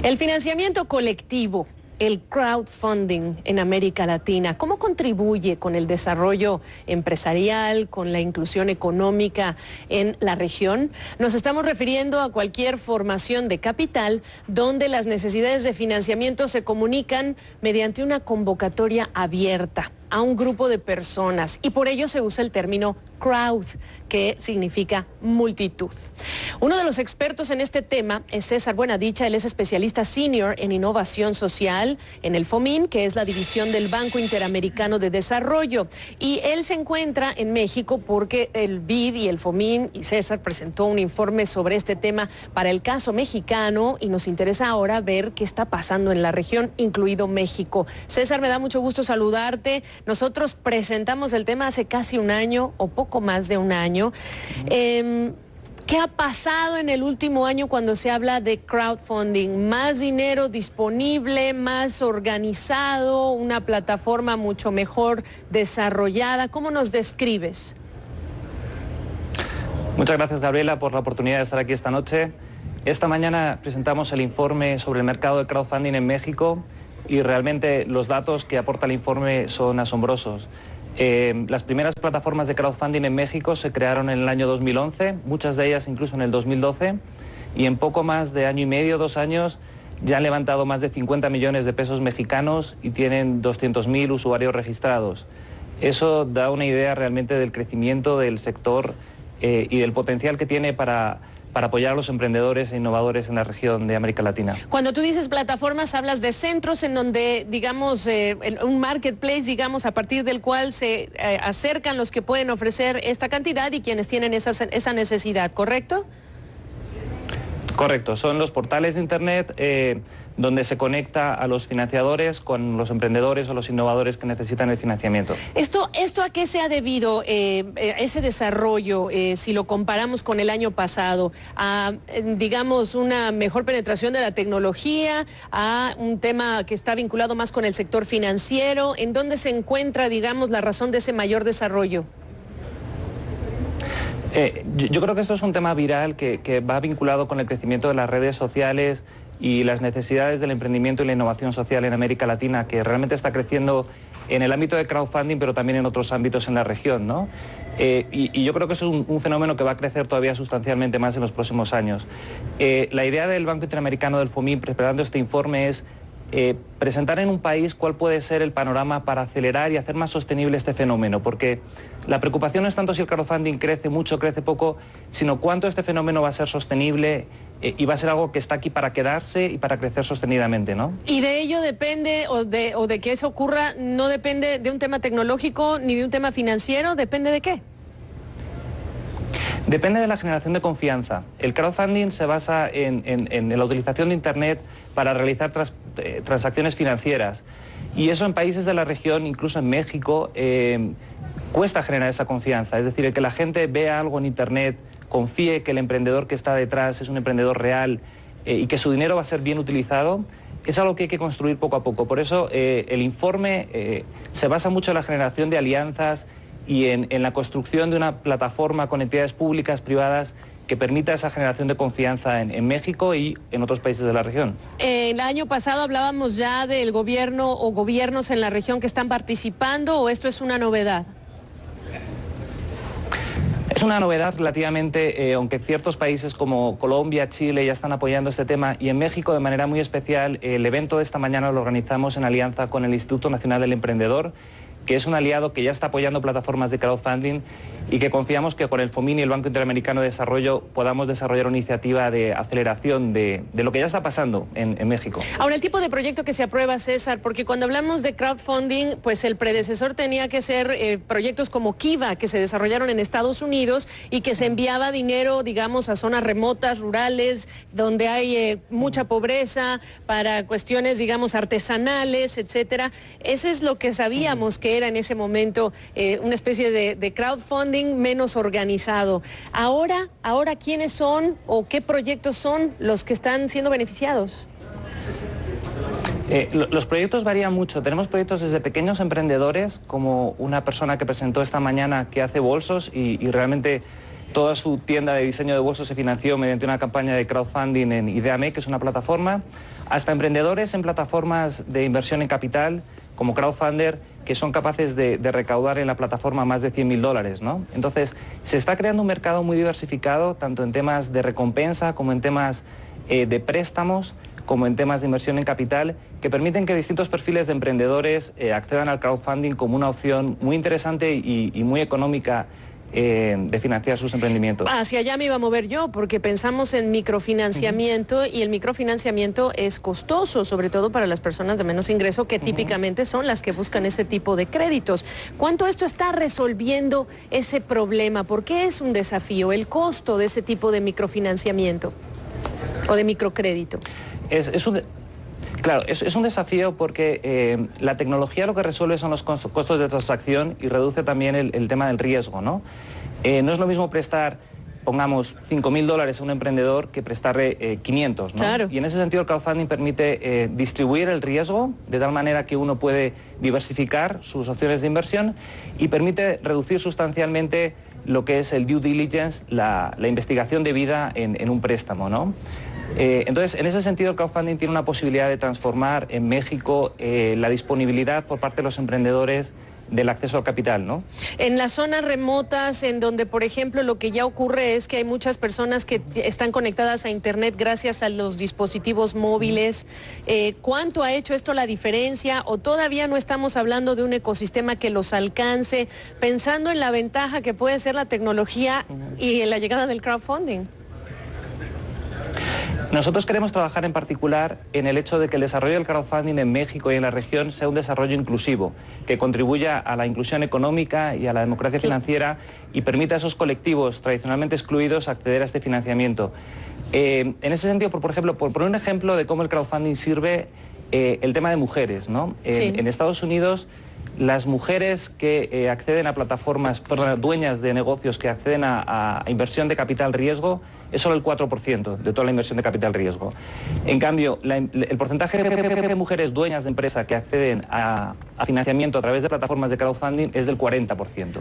El financiamiento colectivo, el crowdfunding en América Latina, ¿cómo contribuye con el desarrollo empresarial, con la inclusión económica en la región? Nos estamos refiriendo a cualquier formación de capital donde las necesidades de financiamiento se comunican mediante una convocatoria abierta a un grupo de personas, y por ello se usa el término crowd, que significa multitud. Uno de los expertos en este tema es César Buenadicha. Él es especialista senior en innovación social en el FOMIN, que es la división del Banco Interamericano de Desarrollo, y él se encuentra en México porque el BID y el FOMIN y César presentó un informe sobre este tema para el caso mexicano, y nos interesa ahora ver qué está pasando en la región, incluido México. César, me da mucho gusto saludarte. Nosotros presentamos el tema hace casi un año o poco más de un año. ¿Qué ha pasado en el último año cuando se habla de crowdfunding? ¿Más dinero disponible, más organizado, una plataforma mucho mejor desarrollada? ¿Cómo nos describes? Muchas gracias, Gabriela, por la oportunidad de estar aquí esta noche. Esta mañana presentamos el informe sobre el mercado de crowdfunding en México, y realmente los datos que aporta el informe son asombrosos. Las primeras plataformas de crowdfunding en México se crearon en el año 2011, muchas de ellas incluso en el 2012, y en poco más de año y medio, 2 años, ya han levantado más de 50 millones de pesos mexicanos y tienen 200.000 usuarios registrados. Eso da una idea realmente del crecimiento del sector y del potencial que tiene para apoyar a los emprendedores e innovadores en la región de América Latina. Cuando tú dices plataformas, hablas de centros en donde, digamos, un marketplace, digamos, a partir del cual se acercan los que pueden ofrecer esta cantidad y quienes tienen esa necesidad, ¿correcto? Correcto, son los portales de Internet donde se conecta a los financiadores con los emprendedores o los innovadores que necesitan el financiamiento. ¿Esto a qué se ha debido ese desarrollo, si lo comparamos con el año pasado? ¿A, digamos, una mejor penetración de la tecnología? ¿A un tema que está vinculado más con el sector financiero? ¿En dónde se encuentra, digamos, la razón de ese mayor desarrollo? Yo creo que esto es un tema viral que va vinculado con el crecimiento de las redes sociales y las necesidades del emprendimiento y la innovación social en América Latina, que realmente está creciendo en el ámbito de crowdfunding, pero también en otros ámbitos en la región, ¿no? Y yo creo que eso es un fenómeno que va a crecer todavía sustancialmente más en los próximos años. La idea del Banco Interamericano del FOMIN, preparando este informe, es presentar en un país cuál puede ser el panorama para acelerar y hacer más sostenible este fenómeno, porque la preocupación no es tanto si el crowdfunding crece mucho, crece poco, sino cuánto este fenómeno va a ser sostenible y va a ser algo que está aquí para quedarse y para crecer sostenidamente, ¿no? Y de ello depende, o de que eso ocurra, no depende de un tema tecnológico ni de un tema financiero, ¿depende de qué? Depende de la generación de confianza. El crowdfunding se basa en la utilización de Internet para realizar transacciones financieras. Y eso en países de la región, incluso en México, cuesta generar esa confianza. Es decir, el que la gente vea algo en Internet, confíe que el emprendedor que está detrás es un emprendedor real y que su dinero va a ser bien utilizado, es algo que hay que construir poco a poco. Por eso el informe se basa mucho en la generación de alianzas y en la construcción de una plataforma con entidades públicas, privadas, que permita esa generación de confianza en México y en otros países de la región. El año pasado hablábamos ya del gobierno o gobiernos en la región que están participando, ¿o esto es una novedad? Es una novedad relativamente, aunque ciertos países como Colombia, Chile ya están apoyando este tema, y en México de manera muy especial. El evento de esta mañana lo organizamos en alianza con el Instituto Nacional del Emprendedor, que es un aliado que ya está apoyando plataformas de crowdfunding, y que confiamos que con el FOMIN y el Banco Interamericano de Desarrollo podamos desarrollar una iniciativa de aceleración de lo que ya está pasando en México. Ahora, el tipo de proyecto que se aprueba, César, porque cuando hablamos de crowdfunding, pues el predecesor tenía que ser proyectos como Kiva, que se desarrollaron en Estados Unidos y que se enviaba dinero, digamos, a zonas remotas, rurales, donde hay mucha pobreza, para cuestiones, digamos, artesanales, etcétera. Ese es lo que sabíamos que era en ese momento una especie de crowdfunding menos organizado. Ahora, ¿quiénes son o qué proyectos son los que están siendo beneficiados? Los proyectos varían mucho. Tenemos proyectos desde pequeños emprendedores, como una persona que presentó esta mañana que hace bolsos y realmente Toda su tienda de diseño de bolsos se financió mediante una campaña de crowdfunding en Ideame, que es una plataforma, hasta emprendedores en plataformas de inversión en capital, como Crowdfunder, que son capaces de recaudar en la plataforma más de $100.000, ¿no? Entonces, se está creando un mercado muy diversificado, tanto en temas de recompensa como en temas de préstamos, como en temas de inversión en capital, que permiten que distintos perfiles de emprendedores accedan al crowdfunding como una opción muy interesante y muy económica de financiar sus emprendimientos. Hacia allá me iba a mover yo, porque pensamos en microfinanciamiento y el microfinanciamiento es costoso, sobre todo para las personas de menos ingreso, que típicamente son las que buscan ese tipo de créditos. ¿Cuánto esto está resolviendo ese problema? ¿Por qué es un desafío el costo de ese tipo de microfinanciamiento o de microcrédito? Claro, es un desafío porque la tecnología lo que resuelve son los costos de transacción y reduce también el tema del riesgo, ¿no? No es lo mismo prestar, pongamos, $5.000 a un emprendedor que prestarle 500, ¿no? Claro. Y en ese sentido el crowdfunding permite distribuir el riesgo de tal manera que uno puede diversificar sus opciones de inversión y permite reducir sustancialmente lo que es el due diligence, la investigación debida en un préstamo, ¿no? Entonces, en ese sentido, el crowdfunding tiene una posibilidad de transformar en México la disponibilidad por parte de los emprendedores del acceso al capital, ¿no? En las zonas remotas, en donde, por ejemplo, lo que ya ocurre es que hay muchas personas que están conectadas a Internet gracias a los dispositivos móviles, ¿cuánto ha hecho esto la diferencia? ¿O todavía no estamos hablando de un ecosistema que los alcance, pensando en la ventaja que puede ser la tecnología y en la llegada del crowdfunding? Nosotros queremos trabajar en particular en el hecho de que el desarrollo del crowdfunding en México y en la región sea un desarrollo inclusivo, que contribuya a la inclusión económica y a la democracia financiera y permita a esos colectivos tradicionalmente excluidos acceder a este financiamiento. En ese sentido, por ejemplo, por poner un ejemplo de cómo el crowdfunding sirve, el tema de mujeres, ¿no? En Estados Unidos, las mujeres que acceden a plataformas, dueñas de negocios que acceden a inversión de capital riesgo, es solo el 4% de toda la inversión de capital riesgo. En cambio, el porcentaje de mujeres dueñas de empresa que acceden a financiamiento a través de plataformas de crowdfunding es del 40%.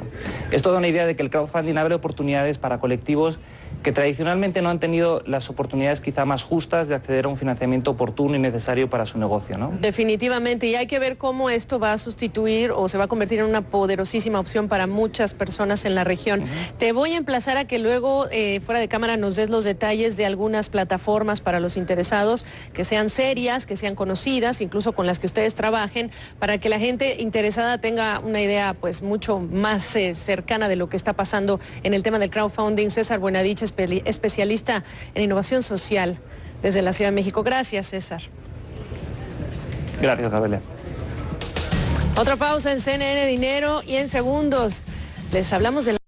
Esto da una idea de que el crowdfunding abre oportunidades para colectivos que tradicionalmente no han tenido las oportunidades quizá más justas de acceder a un financiamiento oportuno y necesario para su negocio, ¿no? Definitivamente, y hay que ver cómo esto va a sustituir o se va a convertir en una poderosísima opción para muchas personas en la región. Te voy a emplazar a que luego, fuera de cámara, nos des los detalles de algunas plataformas para los interesados, que sean serias, que sean conocidas, incluso con las que ustedes trabajen, para que la gente interesada tenga una idea pues mucho más cercana de lo que está pasando en el tema del crowdfunding. César Buenadich, especialista en innovación social desde la Ciudad de México. Gracias, César. Gracias, Gabriela. Otra pausa en CNN Dinero y en segundos les hablamos de la